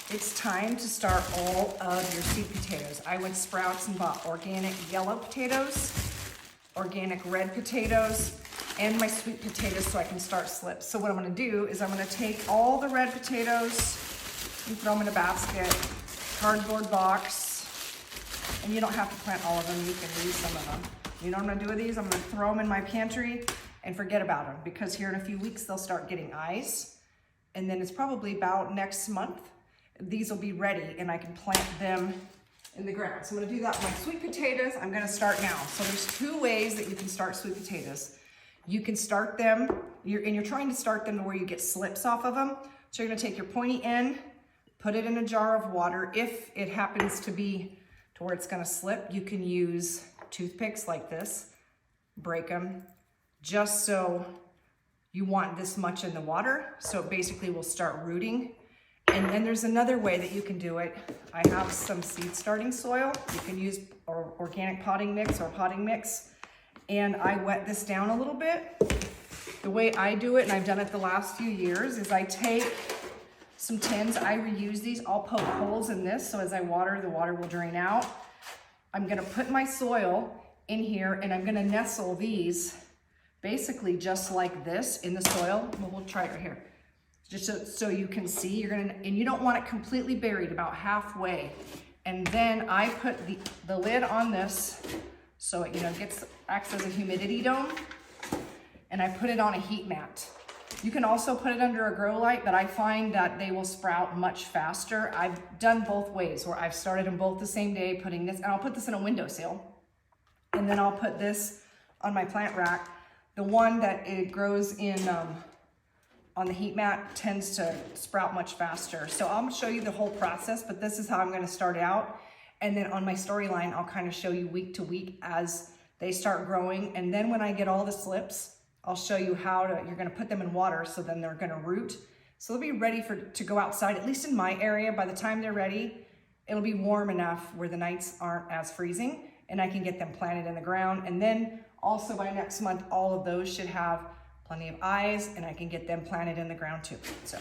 It's time to start all of your sweet potatoes. I went Sprouts and bought organic yellow potatoes, organic red potatoes, and my sweet potatoes so I can start slips. So what I'm gonna do is I'm gonna take all the red potatoes and throw them in a basket, cardboard box, and you don't have to plant all of them, you can use some of them. You know what I'm gonna do with these? I'm gonna throw them in my pantry and forget about them because here in a few weeks they'll start getting eyes. And then it's probably about next month, these will be ready and I can plant them in the ground. So I'm gonna do that with my sweet potatoes. I'm gonna start now. So there's two ways that you can start sweet potatoes. You can start them, you're trying to start them to where you get slips off of them. So you're gonna take your pointy end, put it in a jar of water. If it happens to be to where it's gonna slip, you can use toothpicks like this, break them, just so you want this much in the water. So it basically will start rooting. And then there's another way that you can do it. I have some seed starting soil. You can use organic potting mix or potting mix. And I wet this down a little bit. The way I do it, and I've done it the last few years, is I take some tins, I reuse these, I'll poke holes in this so as I water, the water will drain out. I'm gonna put my soil in here and I'm gonna nestle these basically just like this in the soil. Well, we'll try it right here. Just so you can see, and you don't want it completely buried, about halfway. And then I put the lid on this so it acts as a humidity dome, and I put it on a heat mat. You can also put it under a grow light, but I find that they will sprout much faster. I've done both ways, where I've started them both the same day, putting this, and I'll put this in a windowsill, and then I'll put this on my plant rack. The one that it grows in on the heat mat tends to sprout much faster. So I'm gonna show you the whole process, but this is how I'm gonna start out. And then on my storyline, I'll kind of show you week to week as they start growing. And then when I get all the slips, I'll show you you're gonna put them in water so then they're gonna root. So they'll be ready to go outside, at least in my area. By the time they're ready, it'll be warm enough where the nights aren't as freezing and I can get them planted in the ground. And then also by next month, all of those should have plenty of eyes and I can get them planted in the ground too. So